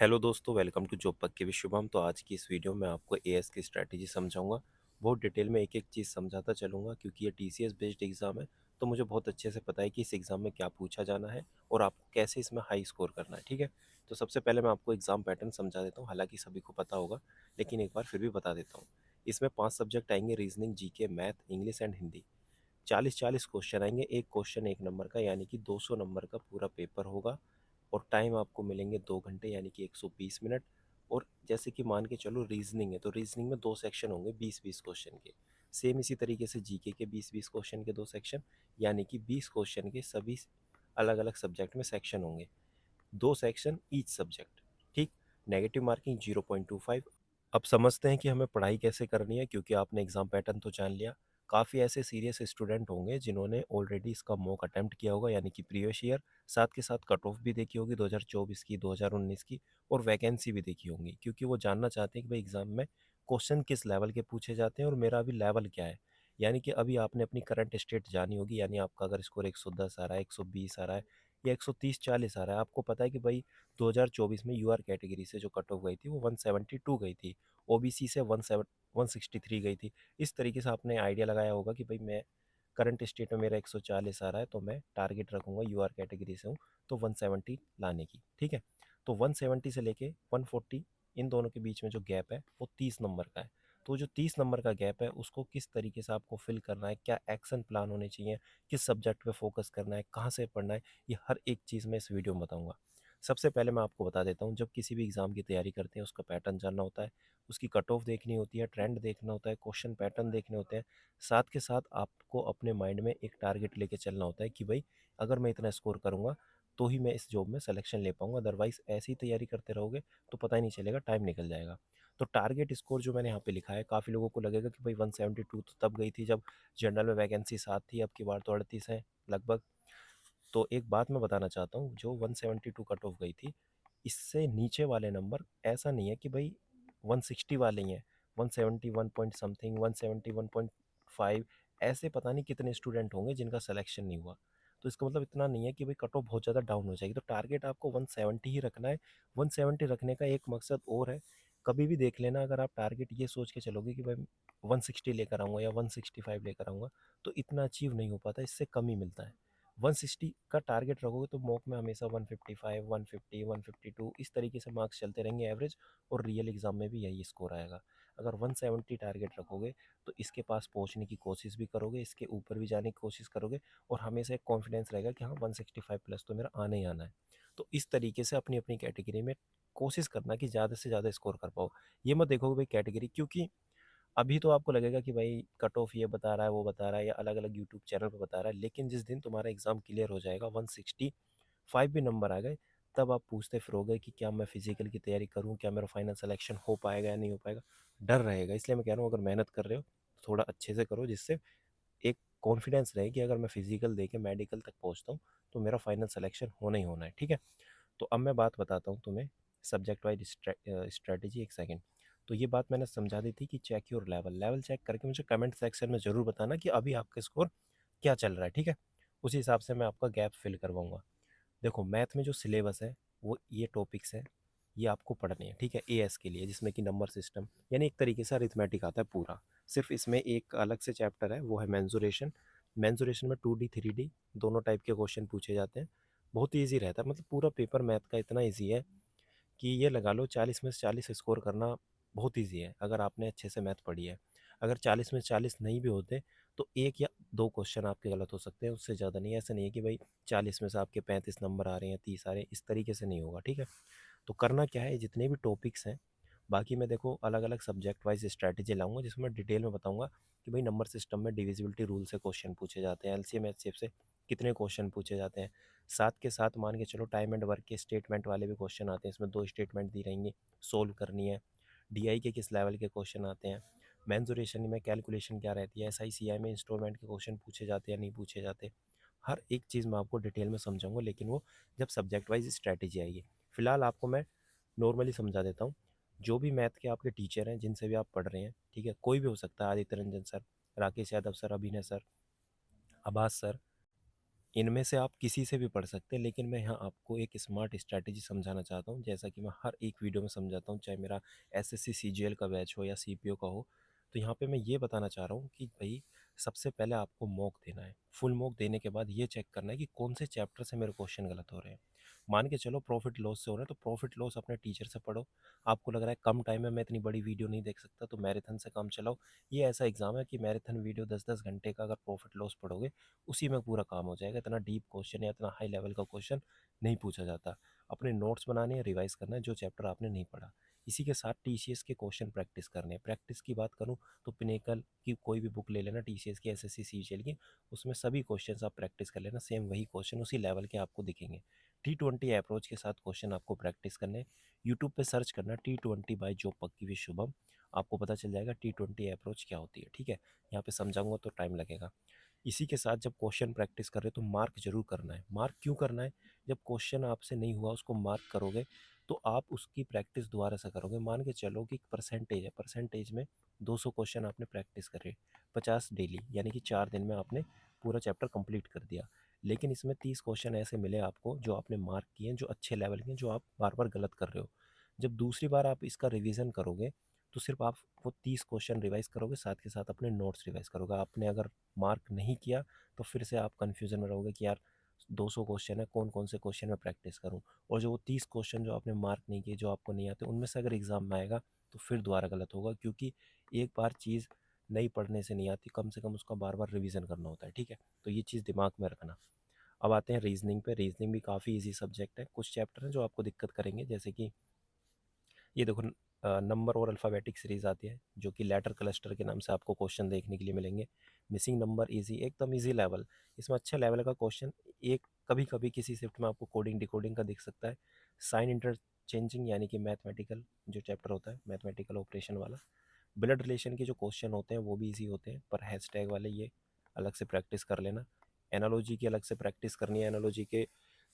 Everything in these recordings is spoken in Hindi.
हेलो दोस्तों, वेलकम टू जॉब पक्की विद शुभम। तो आज की इस वीडियो में आपको एएस की स्ट्रैटेजी समझाऊंगा। बहुत डिटेल में एक एक चीज़ समझाता चलूंगा क्योंकि ये टीसीएस बेस्ड एग्ज़ाम है। तो मुझे बहुत अच्छे से पता है कि इस एग्ज़ाम में क्या पूछा जाना है और आपको कैसे इसमें हाई स्कोर करना है। ठीक है, तो सबसे पहले मैं आपको एग्ज़ाम पैटर्न समझा देता हूँ, हालांकि सभी को पता होगा लेकिन एक बार फिर भी बता देता हूँ। इसमें 5 सब्जेक्ट आएंगे: reasoning, GK, math, English and Hindi. 40-40 question आएंगे, एक क्वेश्चन 1 नंबर का, यानी कि 200 नंबर का पूरा पेपर होगा। और टाइम आपको मिलेंगे 2 घंटे, यानी कि 120 मिनट। और जैसे कि मान के चलो रीजनिंग है, तो रीजनिंग में 2 सेक्शन होंगे 20-20 क्वेश्चन के। सेम इसी तरीके से जीके के 20-20 क्वेश्चन के 2 सेक्शन, यानी कि 20 क्वेश्चन के सभी अलग अलग सब्जेक्ट में सेक्शन होंगे, 2 सेक्शन ईच सब्जेक्ट। ठीक, नेगेटिव मार्किंग 0.25। अब समझते हैं कि हमें पढ़ाई कैसे करनी है, क्योंकि आपने एग्ज़ाम पैटर्न तो जान लिया। काफ़ी ऐसे सीरियस स्टूडेंट होंगे जिन्होंने ऑलरेडी इसका मॉक अटेम्प्ट किया होगा, यानी कि प्रीवियस ईयर। साथ के साथ कट ऑफ भी देखी होगी 2024 की, 2019 की, और वैकेंसी भी देखी होंगी, क्योंकि वो जानना चाहते हैं कि भाई एग्ज़ाम में क्वेश्चन किस लेवल के पूछे जाते हैं और मेरा अभी लेवल क्या है। यानी कि अभी आपने अपनी करंट स्टेट जानी होगी, यानी आपका अगर स्कोर 110 आ रहा है, 120 आ रहा है, या 130-40 आ रहा है, आपको पता है कि भाई 2024 में यूआर कैटेगरी से जो कट ऑफ गई थी वो 172 गई थी, ओबीसी से 163 गई थी। इस तरीके से आपने आइडिया लगाया होगा कि भाई मैं करंट स्टेट में मेरा 140 आ रहा है, तो मैं टारगेट रखूंगा, यूआर कैटेगरी से हूँ तो 170 लाने की। ठीक है, तो 170 से लेके 140, इन दोनों के बीच में जो गैप है वो 30 नंबर का है। तो जो 30 नंबर का गैप है उसको किस तरीके से आपको फिल करना है, क्या एक्शन प्लान होने चाहिए, किस सब्जेक्ट पे फोकस करना है, कहाँ से पढ़ना है, ये हर एक चीज़ मैं इस वीडियो में बताऊंगा। सबसे पहले मैं आपको बता देता हूँ, जब किसी भी एग्ज़ाम की तैयारी करते हैं उसका पैटर्न जानना होता है, उसकी कट ऑफ देखनी होती है, ट्रेंड देखना होता है, क्वेश्चन पैटर्न देखने होते हैं। साथ के साथ आपको अपने माइंड में एक टारगेट लेके चलना होता है कि भाई अगर मैं इतना स्कोर करूँगा तो ही मैं इस जॉब में सिलेक्शन ले पाऊँगा, अदरवाइज़ ऐसी तैयारी करते रहोगे तो पता ही नहीं चलेगा, टाइम निकल जाएगा। तो टारगेट स्कोर जो मैंने यहाँ पे लिखा है, काफ़ी लोगों को लगेगा कि भाई 172 तो तब गई थी जब जनरल में वैकेंसी 7 थी, अब की बार तो 38 है लगभग। तो एक बात मैं बताना चाहता हूँ, जो 172 कट ऑफ गई थी, इससे नीचे वाले नंबर ऐसा नहीं है कि भाई 160 वाले ही हैं। 171 पॉइंट समथिंग, 171.5, ऐसे पता नहीं कितने स्टूडेंट होंगे जिनका सिलेक्शन नहीं हुआ। तो इसका मतलब इतना नहीं है कि भाई कट ऑफ बहुत ज़्यादा डाउन हो जाएगी। तो टारगेट आपको 170 ही रखना है। 170 रखने का एक मकसद और है, कभी भी देख लेना, अगर आप टारगेट ये सोच के चलोगे कि भाई 160 लेकर आऊँगा या 165 लेकर आऊँगा, तो इतना अचीव नहीं हो पाता, इससे कम ही मिलता है। 160 का टारगेट रखोगे तो मॉक में हमेशा 155, 150, 152 इस तरीके से मार्क्स चलते रहेंगे एवरेज, और रियल एग्जाम में भी यही स्कोर आएगा। अगर 170 टारगेट रखोगे तो इसके पास पहुंचने की कोशिश भी करोगे, इसके ऊपर भी जाने की कोशिश करोगे, और हमेशा एक कॉन्फिडेंस रहेगा कि हाँ 165 प्लस तो मेरा आने ही आना है। तो इस तरीके से अपनी अपनी कैटेगरी में कोशिश करना कि ज़्यादा से ज़्यादा स्कोर कर पाओ। ये मत देखो कि भाई कैटेगरी, क्योंकि अभी तो आपको लगेगा कि भाई कट ऑफ ये बता रहा है, वो बता रहा है, या अलग अलग यूट्यूब चैनल पे बता रहा है, लेकिन जिस दिन तुम्हारा एग्जाम क्लियर हो जाएगा, 165 भी नंबर आ गए, तब आप पूछते फिरोगे कि क्या मैं फिजिकल की तैयारी करूं, क्या मेरा फाइनल सिलेक्शन हो पाएगा या नहीं हो पाएगा। डर रहेगा। इसलिए मैं कह रहा हूँ, अगर मेहनत कर रहे हो तो थोड़ा अच्छे से करो, जिससे एक कॉन्फिडेंस रहे कि अगर मैं फिजिकल दे के मेडिकल तक पहुँचता हूँ तो मेरा फाइनल सिलेक्शन होना ही होना है। ठीक है, तो अब मैं बात बताता हूँ तुम्हें सब्जेक्ट वाइज स्ट्रेटेजी। एक सेकंड। तो ये बात मैंने समझा दी थी कि check your level, level check करके मुझे कमेंट सेक्शन में ज़रूर बताना कि अभी आपका स्कोर क्या चल रहा है। ठीक है, उसी हिसाब से मैं आपका गैप फिल करवाऊंगा। देखो, मैथ में जो सिलेबस है वो ये टॉपिक्स हैं, ये आपको पढ़ने हैं। ठीक है, एएस के लिए, जिसमें कि नंबर सिस्टम यानी एक तरीके से अरिथमेटिक आता है पूरा। सिर्फ इसमें एक अलग से चैप्टर है, वो है मेंसुरेशन। मेंसुरेशन में 2D 3D दोनों टाइप के क्वेश्चन पूछे जाते हैं। बहुत ईजी रहता है, मतलब पूरा पेपर मैथ का इतना ईजी है कि ये लगा लो 40 में से 40 स्कोर करना बहुत ईजी है, अगर आपने अच्छे से मैथ पढ़ी है। अगर 40 में से 40 नहीं भी होते तो एक या दो क्वेश्चन आपके गलत हो सकते हैं, उससे ज़्यादा नहीं। ऐसा नहीं है कि भाई 40 में से आपके 35 नंबर आ रहे हैं, 30 आ रहे हैं, इस तरीके से नहीं होगा। ठीक है, तो करना क्या है, जितने भी टॉपिक्स हैं, बाकी मैं देखो अलग अलग सब्जेक्ट वाइज स्ट्रैटेजी लाऊंगा, जिसमें डिटेल में बताऊंगा कि भाई नंबर सिस्टम में डिविजिबिलिटी रूल से क्वेश्चन पूछे जाते हैं, एलसीएम एचसीएफ से कितने क्वेश्चन पूछे जाते हैं। साथ के साथ मान के चलो टाइम एंड वर्क के स्टेटमेंट वाले भी क्वेश्चन आते हैं, इसमें 2 स्टेटमेंट दी रहेंगी, सोल्व करनी है। डीआई के किस लेवल के क्वेश्चन आते हैं, मेंसुरेशन में कैलकुलेशन क्या रहती है, एसआई सीआई में इंस्टॉलमेंट के क्वेश्चन पूछे जाते हैं या नहीं पूछे जाते। हर एक चीज़ मैं आपको डिटेल में समझाऊंगा, लेकिन वो जब सब्जेक्ट वाइज स्ट्रैटेजी आएगी। फिलहाल आपको मैं नॉर्मली समझा देता हूँ। जो भी मैथ के आपके टीचर हैं, जिनसे भी आप पढ़ रहे हैं, ठीक है, कोई भी हो सकता है, आदित्य रंजन सर, राकेश यादव सर, अभिनय सर, अब्बास सर, इनमें से आप किसी से भी पढ़ सकते हैं, लेकिन मैं यहाँ आपको एक स्मार्ट स्ट्रैटेजी समझाना चाहता हूँ, जैसा कि मैं हर एक वीडियो में समझाता हूँ, चाहे मेरा एसएससी सीजीएल का बैच हो या सीपीओ का हो। तो यहाँ पे मैं ये बताना चाह रहा हूँ कि भाई सबसे पहले आपको मॉक देना है। फुल मॉक देने के बाद ये चेक करना है कि कौन से चैप्टर से मेरे क्वेश्चन गलत हो रहे हैं। मान के चलो प्रॉफिट लॉस से हो रहे हैं, तो प्रॉफिट लॉस अपने टीचर से पढ़ो। आपको लग रहा है कम टाइम में मैं इतनी बड़ी वीडियो नहीं देख सकता, तो मैराथन से काम चलाओ। ये ऐसा एग्जाम है कि मैराथन वीडियो 10-10 घंटे का अगर प्रॉफिट लॉस पढ़ोगे, उसी में पूरा काम हो जाएगा। इतना डीप क्वेश्चन या इतना हाई लेवल का क्वेश्चन नहीं पूछा जाता। अपने नोट्स बनाने हैं, रिवाइज करना है जो चैप्टर आपने नहीं पढ़ा। इसी के साथ टीसीएस के क्वेश्चन प्रैक्टिस करने हैं। प्रैक्टिस की बात करूं तो पिनेकल की कोई भी बुक ले लेना टीसीएस की, एसएससी सीजीएल की, उसमें सभी क्वेश्चन आप प्रैक्टिस कर लेना। सेम वही क्वेश्चन उसी लेवल के आपको दिखेंगे। T20 अप्रोच के साथ क्वेश्चन आपको प्रैक्टिस करने। यूट्यूब पे सर्च करना T20 बाय जो पक्की भी शुभम, आपको पता चल जाएगा T20 अप्रोच क्या होती है। ठीक है, यहाँ पे समझाऊंगा तो टाइम लगेगा। इसी के साथ जब क्वेश्चन प्रैक्टिस कर रहे हो तो मार्क जरूर करना है। मार्क क्यों करना है? जब क्वेश्चन आपसे नहीं हुआ उसको मार्क करोगे तो आप उसकी प्रैक्टिस दोबारा से करोगे। मान के चलो कि परसेंटेज है, परसेंटेज में 200 क्वेश्चन आपने प्रैक्टिस करे, 50 डेली, यानी कि 4 दिन में आपने पूरा चैप्टर कंप्लीट कर दिया। लेकिन इसमें 30 क्वेश्चन ऐसे मिले आपको जो आपने मार्क किए हैं, जो अच्छे लेवल के हैं, जो आप बार बार गलत कर रहे हो। जब दूसरी बार आप इसका रिवीजन करोगे तो सिर्फ आप वो 30 क्वेश्चन रिवाइज करोगे, साथ के साथ अपने नोट्स रिवाइज करोगे। आपने अगर मार्क नहीं किया तो फिर से आप कन्फ्यूजन में रहोगे कि यार 200 क्वेश्चन है, कौन कौन से क्वेश्चन में प्रैक्टिस करूं। और जो वो 30 क्वेश्चन जो आपने मार्क नहीं किए, जो आपको नहीं आते, उनमें से अगर एग्ज़ाम में आएगा तो फिर दोबारा गलत होगा, क्योंकि एक बार चीज़ नहीं पढ़ने से नहीं आती, कम से कम उसका बार बार रिवीजन करना होता है। ठीक है, तो ये चीज़ दिमाग में रखना। अब आते हैं रीजनिंग पे। रीजनिंग भी काफ़ी इजी सब्जेक्ट है। कुछ चैप्टर हैं जो आपको दिक्कत करेंगे, जैसे कि ये देखो, नंबर और अल्फ़ाबेटिक सीरीज़ आती है, जो कि लेटर क्लस्टर के नाम से आपको क्वेश्चन देखने के लिए मिलेंगे। मिसिंग नंबर इजी, एकदम इजी लेवल। इसमें अच्छे लेवल का क्वेश्चन एक कभी कभी किसी शिफ्ट में आपको कोडिंग डिकोडिंग का दिख सकता है। साइन इंटरचेंजिंग यानी कि मैथमेटिकल जो चैप्टर होता है, मैथमेटिकल ऑपरेशन वाला। ब्लड रिलेशन के जो क्वेश्चन होते हैं वो भी इजी होते हैं, पर हैशटैग वाले ये अलग से प्रैक्टिस कर लेना। एनालॉजी की अलग से प्रैक्टिस करनी है। एनालॉजी के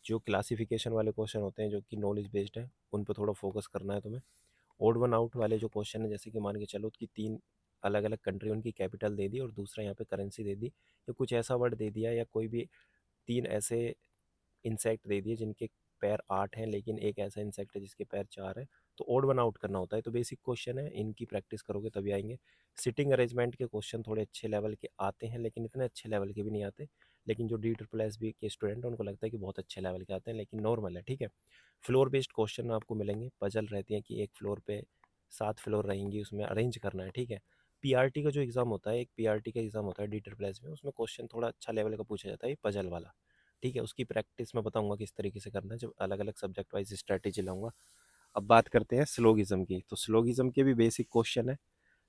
जो क्लासिफिकेशन वाले क्वेश्चन होते हैं, जो कि नॉलेज बेस्ड है, उन पर थोड़ा फोकस करना है तुम्हें। ओड वन आउट वाले जो क्वेश्चन है, जैसे कि मान के चलो कि 3 अलग अलग कंट्री उनकी कैपिटल दे दी और दूसरा यहाँ पे करेंसी दे दी, या कुछ ऐसा वर्ड दे दिया, या कोई भी 3 ऐसे इंसेक्ट दे दिए जिनके पैर 8 हैं, लेकिन एक ऐसा इंसेक्ट है जिसके पैर 4 हैं, तो ओड वन आउट करना होता है। तो बेसिक क्वेश्चन है, इनकी प्रैक्टिस करोगे तभी आएंगे। सिटिंग अरेंजमेंट के क्वेश्चन थोड़े अच्छे लेवल के आते हैं, लेकिन इतने अच्छे लेवल के भी नहीं आते। लेकिन जो D SSS के स्टूडेंट हैं उनको लगता है कि बहुत अच्छे लेवल के आते हैं, लेकिन नॉर्मल है। ठीक है, फ्लोर बेस्ड क्वेश्चन आपको मिलेंगे। पजल रहती है कि एक फ्लोर पे 7 फ्लोर रहेंगी, उसमें अरेंज करना है। ठीक है, पीआरटी का जो एग्ज़ाम होता है, एक पीआरटी का एग्ज़ाम होता है D SSS में, उसमें क्वेश्चन थोड़ा अच्छा लेवल का पूछा जाता है, ये पजल वाला। ठीक है, उसकी प्रैक्टिस मैं बताऊंगा किस तरीके से करना है, जब अलग अलग सब्जेक्ट वाइज स्ट्रैटेजी लाऊंगा। अब बात करते हैं स्लोगिज्म की। तो स्लोगिज्म के भी बेसिक क्वेश्चन है।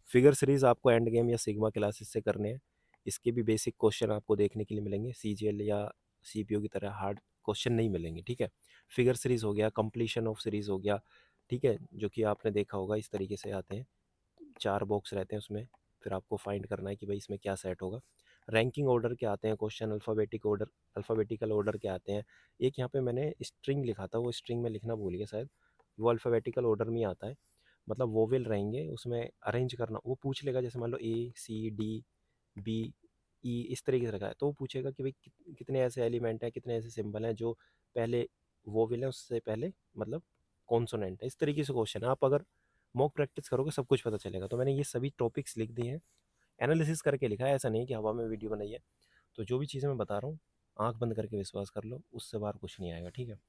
फिगर सीरीज आपको एंड गेम या सिग्मा क्लासेस से करने हैं। इसके भी बेसिक क्वेश्चन आपको देखने के लिए मिलेंगे। सीजीएल या सीपीओ की तरह हार्ड क्वेश्चन नहीं मिलेंगे। ठीक है, फिगर सीरीज हो गया, कंप्लीशन ऑफ सीरीज हो गया। ठीक है, जो कि आपने देखा होगा, इस तरीके से आते हैं। 4 बॉक्स रहते हैं उसमें, फिर आपको फाइंड करना है कि भाई इसमें क्या सेट होगा। रैंकिंग ऑर्डर के आते हैं क्वेश्चन, अल्फ़ाबेटिकल ऑर्डर के आते हैं। एक यहाँ पे मैंने स्ट्रिंग लिखा था, वो स्ट्रिंग में लिखना भूल गया शायद, वो अल्फ़ाबेटिकल ऑर्डर में ही आता है। मतलब वोवेल रहेंगे उसमें, अरेंज करना वो पूछ लेगा। जैसे मान लो A C D B E इस तरीके से रखा है, तो वो पूछेगा कि भाई कितने ऐसे एलिमेंट हैं, कितने ऐसे सिंबल हैं जो पहले वोवेल है उससे पहले, मतलब कॉन्सोनेंट है। इस तरीके से क्वेश्चन है। आप अगर मॉक प्रैक्टिस करोगे सब कुछ पता चलेगा। तो मैंने ये सभी टॉपिक्स लिख दिए हैं, एनालिसिस करके लिखा है, ऐसा नहीं है कि हवा में वीडियो बनाई है। तो जो भी चीज़ें मैं बता रहा हूँ, आंख बंद करके विश्वास कर लो, उससे बाहर कुछ नहीं आएगा। ठीक है,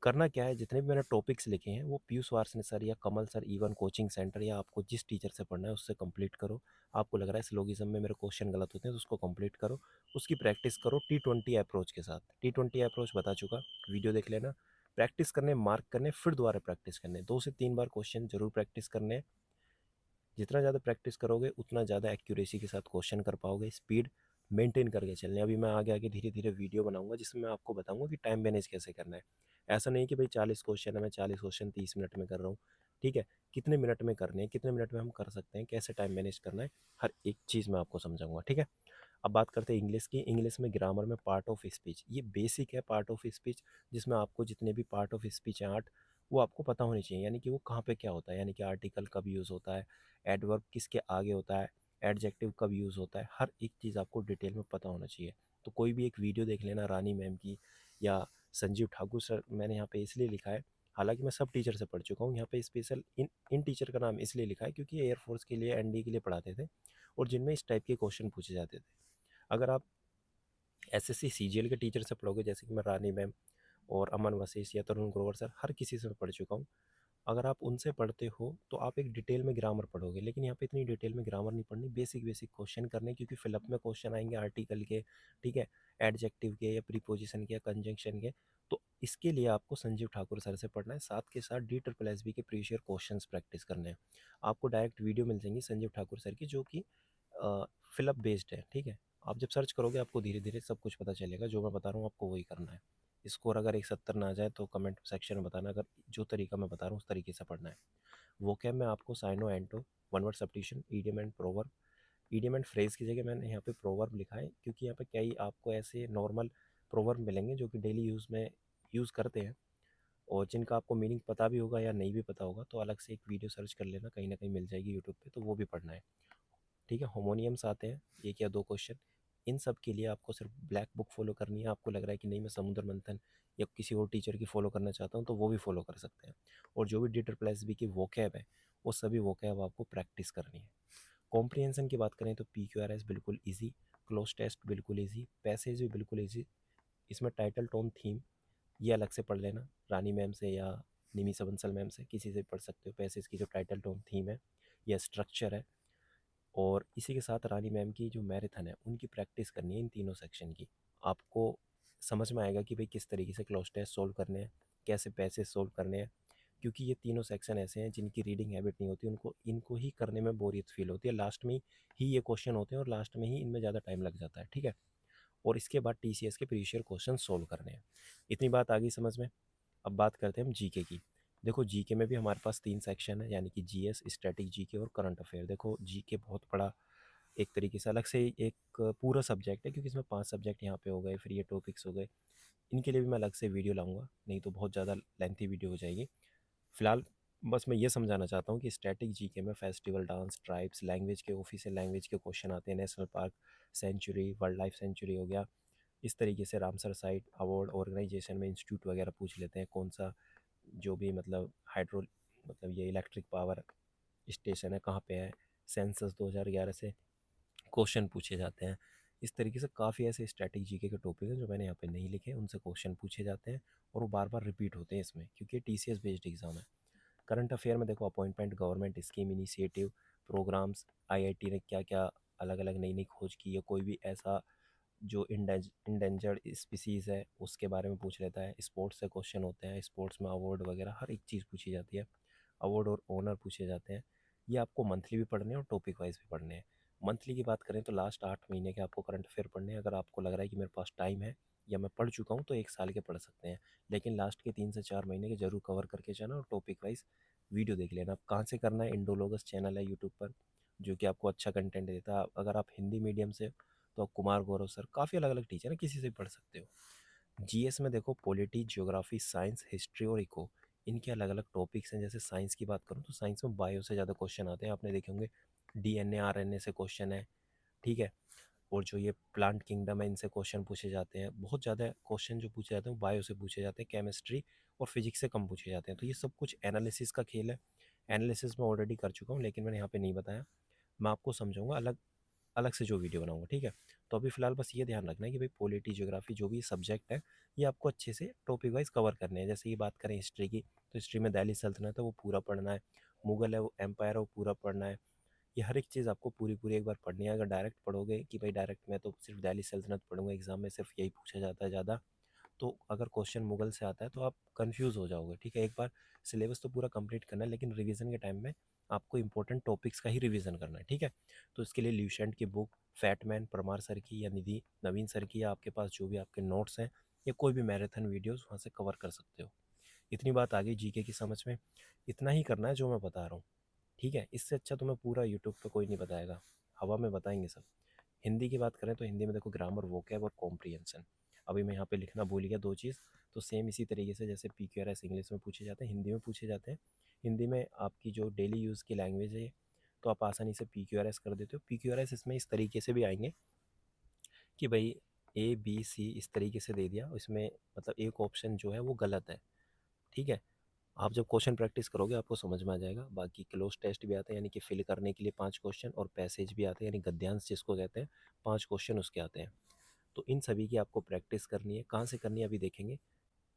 करना क्या है, जितने भी मैंने टॉपिक्स लिखे हैं वो पीयूष वार्षिक सर या कमल सर इवन कोचिंग सेंटर, या आपको जिस टीचर से पढ़ना है उससे कंप्लीट करो। आपको लग रहा है स्लोगिज्म में मेरे क्वेश्चन गलत होते हैं, तो उसको कंप्लीट करो, उसकी प्रैक्टिस करो T20 अप्रोच के साथ। T20 अप्रोच बता चुका, वीडियो देख लेना। प्रैक्टिस करने, मार्क करने, फिर दोबारा प्रैक्टिस करने, 2 से 3 बार क्वेश्चन जरूर प्रैक्टिस करने। जितना ज़्यादा प्रैक्टिस करोगे उतना ज़्यादा एक्यूरेसी के साथ क्वेश्चन कर पाओगे। स्पीड मेंटेन करके चलने। अभी मैं आगे आगे धीरे धीरे वीडियो बनाऊंगा जिसमें मैं आपको बताऊंगा कि टाइम मैनेज कैसे करना है। ऐसा नहीं कि भाई 40 क्वेश्चन है, मैं 40 क्वेश्चन 30 मिनट में कर रहा हूँ। ठीक है, कितने मिनट में करने हैं, कितने मिनट में हम कर सकते हैं, कैसे टाइम मैनेज करना है, हर एक चीज़ मैं आपको समझाऊंगा। ठीक है, अब बात करते हैं इंग्लिश की। इंग्लिश में ग्रामर में पार्ट ऑफ स्पीच, ये बेसिक है पार्ट ऑफ स्पीच, जिसमें आपको जितने भी पार्ट ऑफ स्पीच हैं 8, वो आपको पता होनी चाहिए। यानी कि वो कहाँ पे क्या होता है, यानी कि आर्टिकल कब यूज़ होता है, एडवर्ब किसके आगे होता है, एडजेक्टिव कब यूज़ होता है, हर एक चीज़ आपको डिटेल में पता होना चाहिए। तो कोई भी एक वीडियो देख लेना रानी मैम की या संजीव ठाकुर सर, मैंने यहाँ पे इसलिए लिखा है, हालांकि मैं सब टीचर से पढ़ चुका हूँ, यहाँ पे स्पेशल इन इन टीचर का नाम इसलिए लिखा है क्योंकि ये एयरफोर्स के लिए, एनडीए के लिए पढ़ाते थे और जिनमें इस टाइप के क्वेश्चन पूछे जाते थे। अगर आप एसएससी सीजीएल के टीचर से पढ़ोगे, जैसे कि मैं रानी मैम और अमन वशिष्ठ या तरुण ग्रोवर सर, हर किसी से मैं पढ़ चुका हूँ, अगर आप उनसे पढ़ते हो तो आप एक डिटेल में ग्रामर पढ़ोगे, लेकिन यहाँ पे इतनी डिटेल में ग्रामर नहीं पढ़नी, बेसिक बेसिक क्वेश्चन करने, क्योंकि फिलअप में क्वेश्चन आएंगे आर्टिकल के, ठीक है, एडजेक्टिव के या प्रीपोजिशन के या कंजंक्शन के। तो इसके लिए आपको संजीव ठाकुर सर से पढ़ना है, साथ के साथ DSSB के प्रीवियस क्वेश्चंस प्रैक्टिस करने हैं। आपको डायरेक्ट वीडियो मिल जाएंगी संजीव ठाकुर सर की, जो कि फिलअप बेस्ड है, ठीक है। आप जब सर्च करोगे आपको धीरे धीरे सब कुछ पता चलेगा, जो मैं बता रहा हूँ आपको वही करना है। स्कोर अगर 170 ना आ जाए तो कमेंट सेक्शन में बताना, अगर जो तरीका मैं बता रहा हूँ उस तरीके से पढ़ना है। वोकैब में आपको साइनो एंटो, one word substitution, idiom and proverb, idiom and phrase की जगह मैंने यहाँ पे प्रोवर्ब लिखा है, क्योंकि यहाँ पे कई आपको ऐसे नॉर्मल प्रोवर्ब मिलेंगे जो कि डेली यूज़ में यूज़ करते हैं, और जिनका आपको मीनिंग पता भी होगा या नहीं भी पता होगा तो अलग से एक वीडियो सर्च कर लेना, कहीं ना कहीं मिल जाएगी यूट्यूब पे, तो वो भी पढ़ना है, ठीक है। होमोनियम्स आते हैं, एक या दो क्वेश्चन, इन सब के लिए आपको सिर्फ ब्लैक बुक फॉलो करनी है। आपको लग रहा है कि नहीं मैं समुद्र मंथन या किसी और टीचर की फॉलो करना चाहता हूँ तो वो भी फॉलो कर सकते हैं, और जो भी DSSB की वोकैब है वो सभी वोकैब आपको प्रैक्टिस करनी है। कॉम्प्रिहेंशन की बात करें तो PQRS बिल्कुल ईजी, क्लोज टेस्ट बिल्कुल ईजी, पैसेज भी बिल्कुल ईजी। इसमें टाइटल टोन थीम ये अलग से पढ़ लेना, रानी मैम से या निमिषा बंसल मैम से किसी से भी पढ़ सकते हो। पैसेज की जो टाइटल टोन थीम है या स्ट्रक्चर है, और इसी के साथ रानी मैम की जो मैराथन है उनकी प्रैक्टिस करनी है, इन तीनों सेक्शन की। आपको समझ में आएगा कि भाई किस तरीके से क्लोज टेस्ट सोल्व करने हैं, कैसे पैसे सोल्व करने हैं, क्योंकि ये तीनों सेक्शन ऐसे हैं जिनकी रीडिंग हैबिट नहीं होती, उनको इनको ही करने में बोरियत फील होती है, लास्ट में ही ये क्वेश्चन होते हैं और लास्ट में ही इनमें ज़्यादा टाइम लग जाता है, ठीक है। और इसके बाद TCS के प्रीवियस क्वेश्चन सोल्व करने हैं। इतनी बात आ गई समझ में। अब बात करते हैं हम जीके की। देखो जीके में भी हमारे पास 3 सेक्शन है, यानी कि जीएस, स्टैटिक जीके और करंट अफेयर। देखो जीके बहुत बड़ा एक तरीके से अलग से एक पूरा सब्जेक्ट है, क्योंकि इसमें 5 सब्जेक्ट यहाँ पे हो गए, फिर ये टॉपिक्स हो गए, इनके लिए भी मैं अलग से वीडियो लाऊंगा, नहीं तो बहुत ज़्यादा लेंथी वीडियो हो जाएगी। फिलहाल बस मैं ये समझाना चाहता हूँ कि स्टैटिक जीके में फेस्टिवल, डांस, ट्राइब्स, लैंग्वेज के, ऑफिशियल लैंग्वेज के क्वेश्चन आते हैं, national park, sanctuary, wildlife sanctuary हो गया, इस तरीके से रामसर साइट अवार्ड ऑर्गेनाइजेशन में इंस्टीट्यूट वगैरह पूछ लेते हैं, कौन सा जो भी मतलब हाइड्रो मतलब ये इलेक्ट्रिक पावर स्टेशन है कहाँ पे है, सेंसस 2011 से क्वेश्चन पूछे जाते हैं। इस तरीके से काफ़ी ऐसे स्टैटिक जीके के टॉपिक हैं जो मैंने यहाँ पे नहीं लिखे, उनसे क्वेश्चन पूछे जाते हैं और वो बार बार रिपीट होते हैं इसमें, क्योंकि TCS बेस्ड एग्जाम है। करंट अफेयर में देखो appointment, government scheme, initiative, programmes, IIT ने क्या क्या अलग अलग नई नई खोज की है, कोई भी ऐसा जो इंडेंजर्ड स्पीसीज़ है उसके बारे में पूछ लेता है। स्पोर्ट्स से क्वेश्चन होते हैं, स्पोर्ट्स में अवार्ड वगैरह हर एक चीज़ पूछी जाती है, अवार्ड और ओनर पूछे जाते हैं। ये आपको मंथली भी पढ़ने हैं और टॉपिक वाइज भी पढ़ने हैं। मंथली की बात करें तो लास्ट 8 महीने के आपको करंट अफेयर पढ़ने हैं। अगर आपको लग रहा है कि मेरे पास टाइम है या मैं पढ़ चुका हूँ तो 1 साल के पढ़ सकते हैं, लेकिन लास्ट के 3 से 4 महीने के जरूर कवर करके जाना और टॉपिक वाइज वीडियो देख लेना। आप कहाँ से करना है, इंडोलॉगस चैनल है यूट्यूब पर जो कि आपको अच्छा कंटेंट देता है। अगर आप हिंदी मीडियम से तो आप कुमार गौरव सर, काफ़ी अलग अलग टीचर हैं, किसी से भी पढ़ सकते हो। जीएस में देखो पॉलिटी, ज्योग्राफी, साइंस, हिस्ट्री और इको, इनके अलग अलग टॉपिक्स हैं। जैसे साइंस की बात करूँ तो साइंस में बायो से ज़्यादा क्वेश्चन आते हैं, आपने देखे होंगे DNA RNA से क्वेश्चन है, ठीक है। और जो ये प्लांट किंगडम है इनसे क्वेश्चन पूछे जाते हैं। बहुत ज़्यादा क्वेश्चन जो पूछे जाते हैं वो बायो से पूछे जाते हैं, केमिस्ट्री और फिजिक्स से कम पूछे जाते हैं। तो ये सब कुछ एनालिसिस का खेल है। एनालिसिस मैं ऑलरेडी कर चुका हूँ, लेकिन मैंने यहाँ पे नहीं बताया, मैं आपको समझाऊंगा अलग अलग से जो वीडियो बनाऊंगा, ठीक है। तो अभी फ़िलहाल बस ये ध्यान रखना है कि भाई पॉलिटी, ज्योग्राफी जो भी सब्जेक्ट है ये आपको अच्छे से टॉपिक वाइज कवर करने हैं। जैसे कि बात करें हिस्ट्री की तो हिस्ट्री में दिल्ली सल्तनत है वो पूरा पढ़ना है, मुगल है वो एम्पायर है वो पूरा पढ़ना है। ये हर एक चीज़ आपको पूरी पूरी एक बार पढ़नी है। अगर डायरेक्ट पढ़ोगे कि भाई डायरेक्ट मैं तो सिर्फ दिल्ली सल्तनत पढ़ूंगा, एग्जाम में सिर्फ यही पूछा जाता है ज़्यादा, तो अगर क्वेश्चन मुगल से आता है तो आप कंफ्यूज हो जाओगे, ठीक है। एक बार सिलेबस तो पूरा कंप्लीट करना है, लेकिन रिवीजन के टाइम में आपको इंपॉर्टेंट टॉपिक्स का ही रिवीजन करना है, ठीक है। तो इसके लिए ल्यूसेंट की बुक, फैटमैन, परमार सर की या निधि नवीन सर की, या आपके पास जो भी आपके नोट्स हैं या कोई भी मैराथन वीडियोस वहाँ से कवर कर सकते हो। इतनी बात आ गई जीके की समझ में। इतना ही करना है जो मैं बता रहा हूँ, ठीक है। इससे अच्छा तुम्हें पूरा यूट्यूब पे कोई नहीं बताएगा, हवा में बताएंगे सब। हिंदी की बात करें तो हिंदी में देखो ग्रामर, वोकैब और कॉम्प्रिहेंशन। अभी मैं यहाँ पे लिखना भूल गया 2 चीज़, तो सेम इसी तरीके से जैसे PQRS इंग्लिश में पूछे जाते हैं हिंदी में पूछे जाते हैं। हिंदी में आपकी जो डेली यूज़ की लैंग्वेज है तो आप आसानी से PQRS कर देते हो। PQRS इसमें इस तरीके से भी आएंगे कि भाई ए बी सी इस तरीके से दे दिया, इसमें मतलब एक ऑप्शन जो है वो गलत है। ठीक है, आप जब क्वेश्चन प्रैक्टिस करोगे आपको समझ में आ जाएगा। बाकी क्लोज टेस्ट भी आते हैं, यानी कि फिल करने के लिए 5 क्वेश्चन, और पैसेज भी आते हैं, यानी गद्यांश जिसको कहते हैं, 5 क्वेश्चन उसके आते हैं। तो इन सभी की आपको प्रैक्टिस करनी है। कहाँ से करनी है अभी देखेंगे।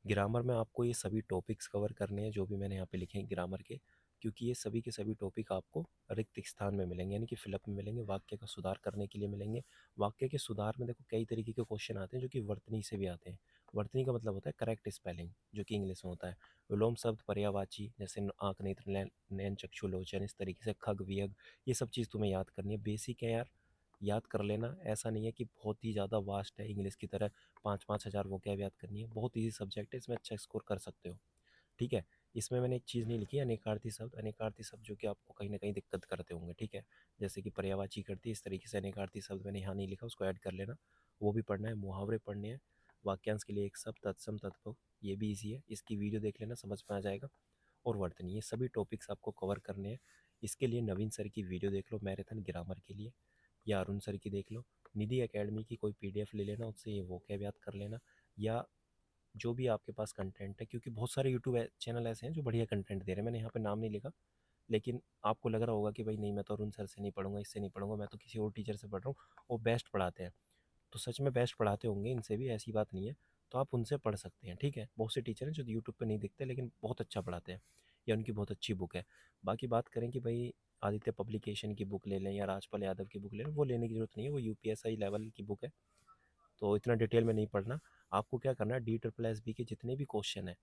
ग्रामर में आपको ये सभी टॉपिक्स कवर करने हैं जो भी मैंने यहाँ पे लिखे हैं ग्रामर के, क्योंकि ये सभी के सभी टॉपिक आपको रिक्त स्थान में मिलेंगे, यानी कि फिलअप में मिलेंगे, वाक्य का सुधार करने के लिए मिलेंगे। वाक्य के सुधार में देखो कई तरीके के क्वेश्चन आते हैं जो कि वर्तनी से भी आते हैं। वर्तनी का मतलब होता है करेक्ट स्पेलिंग, जो कि इंग्लिश में होता है। विलोम शब्द, पर्यायवाची, जैसे आँख, नेत्र, नयन, चक्षु, लोचन, इस तरीके से खग, वियग, ये सब चीज़ तुम्हें याद करनी है। बेसिक है यार, याद कर लेना। ऐसा नहीं है कि बहुत ही ज़्यादा वास्ट है इंग्लिश की तरह, 5-5 हज़ार वो क्या याद करनी है। बहुत ईजी सब्जेक्ट है, इसमें अच्छा स्कोर कर सकते हो। ठीक है, इसमें मैंने एक चीज़ नहीं लिखी, अनेकार्थी शब्द। अनेकार्थी शब्द जो कि आपको कहीं ना कहीं दिक्कत करते होंगे। ठीक है, जैसे कि पर्यायवाची करती है, इस तरीके से अनेकार्थी शब्द मैंने यहाँ नहीं लिखा, उसको ऐड कर लेना। वो भी पढ़ना है। मुहावरे पढ़ने हैं। वाक्यांश के लिए एक शब्द, तत्सम, तत्पुरुष, ये भी ईजी है, इसकी वीडियो देख लेना, समझ में आ जाएगा। और वर्तनी, ये सभी टॉपिक्स आपको कवर करने हैं। इसके लिए नवीन सर की वीडियो देख लो मैराथन ग्रामर के लिए, या अरुण सर की देख लो। निधि एकेडमी की कोई पीडीएफ ले लेना, उससे ये वो क्या याद कर लेना। या जो भी आपके पास कंटेंट है, क्योंकि बहुत सारे यूट्यूब चैनल ऐसे हैं जो बढ़िया कंटेंट दे रहे हैं। मैंने यहाँ पे नाम नहीं लिखा, लेकिन आपको लग रहा होगा कि भाई नहीं, मैं तो अरुण सर से नहीं पढ़ूंगा, इससे नहीं पढ़ूंगा, मैं तो किसी और टीचर से पढ़ रहा हूँ, वो बेस्ट पढ़ाते हैं। तो सच में बेस्ट पढ़ाते होंगे, इनसे भी ऐसी बात नहीं है। तो आप उनसे पढ़ सकते हैं। ठीक है, बहुत से टीचर हैं जो यूट्यूब पे नहीं दिखते लेकिन बहुत अच्छा पढ़ाते हैं, या उनकी बहुत अच्छी बुक है। बाकी बात करें कि भाई आदित्य पब्लिकेशन की बुक ले लें या राजपाल यादव की बुक ले लें, वो लेने की ज़रूरत नहीं है, वो यूपीएसआई लेवल की बुक है, तो इतना डिटेल में नहीं पढ़ना। आपको क्या करना है, DSSB के जितने भी क्वेश्चन हैं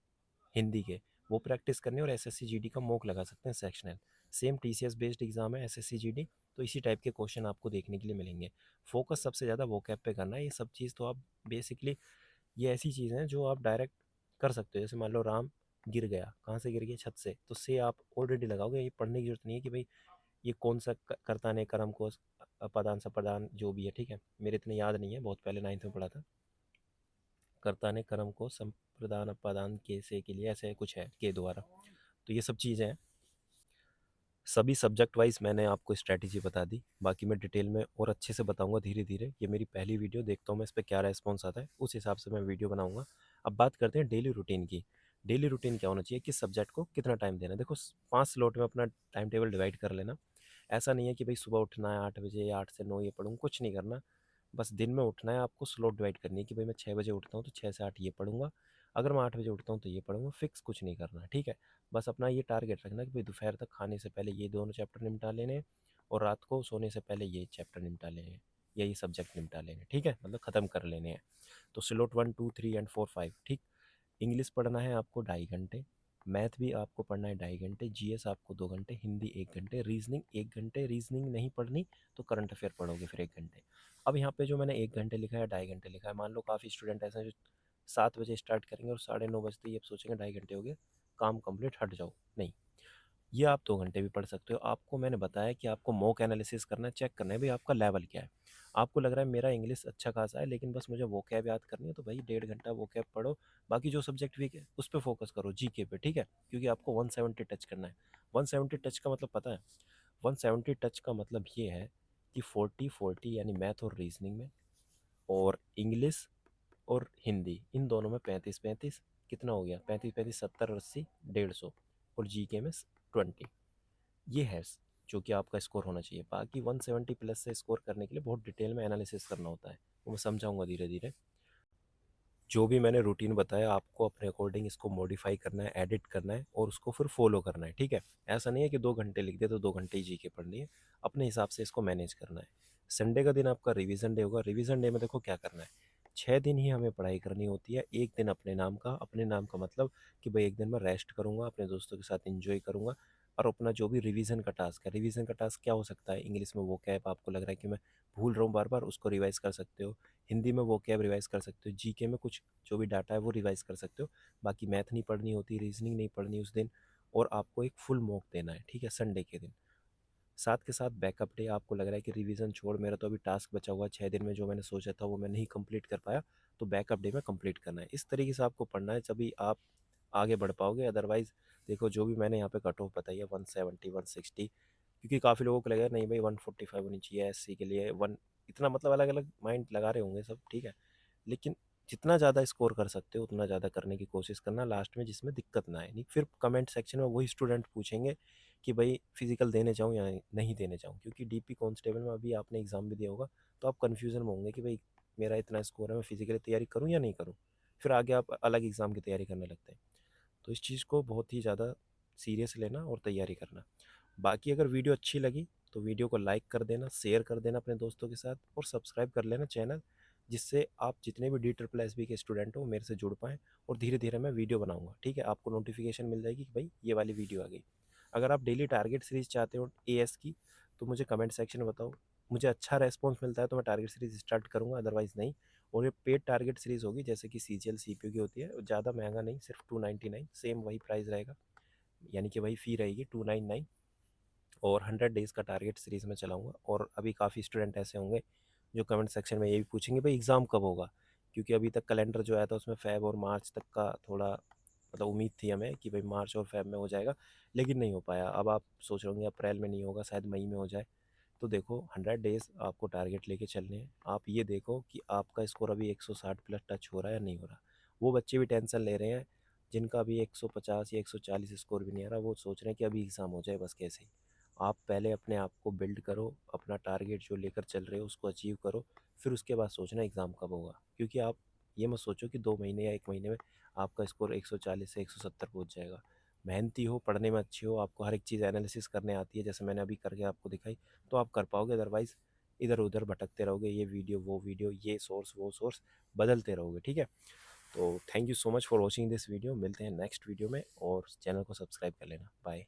हिंदी के, वो प्रैक्टिस करने, और SSC GD का मॉक लगा सकते हैं sectional. Same TCS based exam है SSC GD, तो इसी टाइप के क्वेश्चन आपको देखने के लिए मिलेंगे। फोकस सबसे ज़्यादा वोकैब पे करना है। ये सब चीज़ तो आप बेसिकली, ये ऐसी चीज़ हैं जो आप डायरेक्ट कर सकते हो। जैसे मान लो राम गिर गया, कहाँ से गिर गया, छत से, तो से आप ऑलरेडी लगाओगे। ये पढ़ने की जरूरत नहीं है कि भाई ये कौन सा कर्ता ने कर्म को अपादान सपादान जो भी है। ठीक है, मेरे इतने याद नहीं है, बहुत पहले 9th में पढ़ा था। कर्ता ने कर्म को संप्रदान अपादान के से के लिए ऐसे कुछ है के द्वारा। तो ये सब चीज़ें हैं। सभी सब्जेक्ट वाइज मैंने आपको स्ट्रैटेजी बता दी, बाकी मैं डिटेल में और अच्छे से बताऊंगा धीरे धीरे। ये मेरी पहली वीडियो, देखता हूँ मैं इस पर क्या रेस्पॉन्स आता है, उस हिसाब से मैं वीडियो बनाऊंगा। अब बात करते हैं डेली रूटीन की। डेली रूटीन क्या होना चाहिए, किस सब्जेक्ट को कितना टाइम देना है। देखो 5 स्लॉट में अपना टाइम टेबल डिवाइड कर लेना। ऐसा नहीं है कि भाई सुबह उठना है 8 बजे, 8 से 9 ये पढ़ूँ, कुछ नहीं करना। बस दिन में उठना है, आपको स्लॉट डिवाइड करनी है कि भाई मैं 6 बजे उठता हूँ तो 6 से 8 ये पढ़ूंगा, अगर मैं 8 बजे उठता हूँ तो ये पढ़ूंगा। फिक्स कुछ नहीं करना है। ठीक है, बस अपना ये टारगेट रखना कि भाई दोपहर तक खाने से पहले ये दोनों चैप्टर निपटा लेने हैं, और रात को सोने से पहले ये चैप्टर निपटा लेने हैं, या ये सब्जेक्ट निपटा लेने हैं। ठीक है, मतलब ख़त्म कर लेने हैं। तो स्लॉट 1, 2, 3 एंड 4, 5। ठीक, इंग्लिश पढ़ना है आपको 2.5 घंटे, मैथ भी आपको पढ़ना है 2.5 घंटे, जीएस आपको 2 घंटे, हिंदी 1 घंटे, रीजनिंग 1 घंटे। रीजनिंग नहीं पढ़नी तो करंट अफेयर पढ़ोगे फिर 1 घंटे। अब यहाँ पे जो मैंने 1 घंटे लिखा है, 2.5 घंटे लिखा है, मान लो काफ़ी स्टूडेंट ऐसे हैं जो 7 बजे स्टार्ट करेंगे और 9:30 बजते ही अब सोचेंगे 2.5 घंटे हो गए, काम कंप्लीट, हट जाओ। नहीं, ये आप 2 घंटे भी पढ़ सकते हो। आपको मैंने बताया कि आपको मॉक एनालिसिस करना है, चेक करना है भाई आपका लेवल क्या है। आपको लग रहा है मेरा इंग्लिश अच्छा खासा है लेकिन बस मुझे वोकैब याद करनी है, तो भाई 1.5 घंटा वोकैब पढ़ो। बाकी जो सब्जेक्ट वीक है उस पर फोकस करो, जीके पे। ठीक है, क्योंकि आपको 170 टच करना है। 170 टच का मतलब पता है, 170 टच का मतलब ये है कि 40-40, यानी मैथ और रीजनिंग में, और इंग्लिश और हिंदी, इन दोनों में 35-35, कितना हो गया, 35-35, 70-80, 150, और जीके में 20। ये है जो कि आपका स्कोर होना चाहिए। बाकी 170 प्लस से स्कोर करने के लिए बहुत डिटेल में एनालिसिस करना होता है, वो मैं समझाऊंगा धीरे धीरे। जो भी मैंने रूटीन बताया आपको अपने अकॉर्डिंग इसको मॉडिफाई करना है, एडिट करना है, और उसको फिर फॉलो करना है। ठीक है, ऐसा नहीं है कि 2 घंटे लिख दे तो 2 घंटे ही जी के पढ़नी है, अपने हिसाब से इसको मैनेज करना है। संडे का दिन आपका रिवीजन डे होगा। रिवीजन डे में देखो क्या करना है, 6 दिन ही हमें पढ़ाई करनी होती है। एक दिन अपने नाम का, अपने नाम का मतलब कि भाई एक दिन मैं रेस्ट करूंगा, अपने दोस्तों के साथ इंजॉय करूंगा, और अपना जो भी रिवीजन का टास्क है, रिवीजन का टास्क क्या हो सकता है, इंग्लिश में वो कैब आपको लग रहा है कि मैं भूल रहा हूँ बार बार, उसको रिवाइज कर सकते हो। हिंदी में वो कैब रिवाइज कर सकते हो। जीके में कुछ जो भी डाटा है वो रिवाइज कर सकते हो। बाकी मैथ नहीं पढ़नी होती, रीजनिंग नहीं पढ़नी उस दिन, और आपको एक फुल मॉक देना है। ठीक है, संडे के दिन। साथ के साथ बैकअप डे, आपको लग रहा है कि रिवीजन छोड़, मेरा तो अभी टास्क बचा हुआ है 6 दिन में, जो मैंने सोचा था वो मैं नहीं कंप्लीट कर पाया, तो बैकअप डे में कंप्लीट करना है। इस तरीके से आपको पढ़ना है, तभी आप आगे बढ़ पाओगे। अदरवाइज देखो जो भी मैंने यहाँ पे कट ऑफ बताई है 170, 160, क्योंकि काफ़ी लोगों को लगेगा नहीं भाई 145 होनी चाहिए एससी के लिए, वन, इतना मतलब अलग अलग माइंड लगा रहे होंगे सब। ठीक है, लेकिन जितना ज़्यादा स्कोर कर सकते हो उतना ज़्यादा करने की कोशिश करना लास्ट में, जिसमें दिक्कत ना आए। नहीं फिर कमेंट सेक्शन में वही स्टूडेंट पूछेंगे कि भाई फिजिकल देने जाऊँ या नहीं देने जाऊँ, क्योंकि डीपी कांस्टेबल में अभी आपने एग्ज़ाम भी दिया होगा, तो आप कन्फ्यूज़न में होंगे कि भाई मेरा इतना स्कोर है, मैं फिजिकली तैयारी करूँ या नहीं करूँ। फिर आगे आप अलग एग्ज़ाम की तैयारी करने लगते हैं। तो इस चीज़ को बहुत ही ज़्यादा सीरियस लेना और तैयारी करना। बाकी अगर वीडियो अच्छी लगी तो वीडियो को लाइक कर देना, शेयर कर देना अपने दोस्तों के साथ और सब्सक्राइब कर लेना चैनल, जिससे आप जितने भी डी ट्रिपल एस बी के स्टूडेंट हो मेरे से जुड़ पाएँ और धीरे धीरे मैं वीडियो बनाऊंगा। ठीक है, आपको नोटिफिकेशन मिल जाएगी कि भाई ये वाली वीडियो आ गई। अगर आप डेली टारगेट सीरीज चाहते हो एएस की तो मुझे कमेंट सेक्शन में बताओ। मुझे अच्छा रेस्पॉन्स मिलता है तो मैं टारगेट सीरीज स्टार्ट करूँगा, अदरवाइज़ नहीं। और ये पेड टारगेट सीरीज़ होगी, जैसे कि C G L C P U की होती है, ज़्यादा महंगा नहीं, सिर्फ 299, सेम वही प्राइस रहेगा, यानी कि वही फ़ी रहेगी 299। और 100 डेज़ का टारगेट सीरीज़ में चलाऊँगा। और अभी काफ़ी स्टूडेंट ऐसे होंगे जो कमेंट सेक्शन में ये भी पूछेंगे भाई एग्ज़ाम कब होगा, क्योंकि अभी तक कैलेंडर जो आया था उसमें फ़ेब और मार्च तक का थोड़ा मतलब उम्मीद थी हमें कि भाई मार्च और फ़ेब में हो जाएगा, लेकिन नहीं हो पाया। अब आप सोच रहे होंगे अप्रैल में नहीं होगा, शायद मई में हो जाए। तो देखो 100 डेज़ आपको टारगेट लेके चलने हैं। आप ये देखो कि आपका स्कोर अभी 160 प्लस टच हो रहा है या नहीं हो रहा। वो बच्चे भी टेंशन ले रहे हैं जिनका अभी 150 या 140 स्कोर भी नहीं आ रहा, वो सोच रहे हैं कि अभी एग्ज़ाम हो जाए बस कैसे ही। आप पहले अपने आप को बिल्ड करो, अपना टारगेट जो लेकर चल रहे हो उसको अचीव करो, फिर उसके बाद सोचना एग्ज़ाम कब होगा। क्योंकि आप ये मत सोचो कि 2 महीने या 1 महीने में आपका स्कोर 140 से 170 पहुँच जाएगा। मेहनती हो, पढ़ने में अच्छे हो, आपको हर एक चीज़ एनालिसिस करने आती है, जैसे मैंने अभी करके आपको दिखाई, तो आप कर पाओगे। अदरवाइज़ इधर उधर भटकते रहोगे, ये वीडियो वो वीडियो, ये सोर्स वो सोर्स, बदलते रहोगे। ठीक है, तो thank you so much for watching this video. मिलते हैं नेक्स्ट वीडियो में और चैनल को सब्सक्राइब कर लेना। बाय।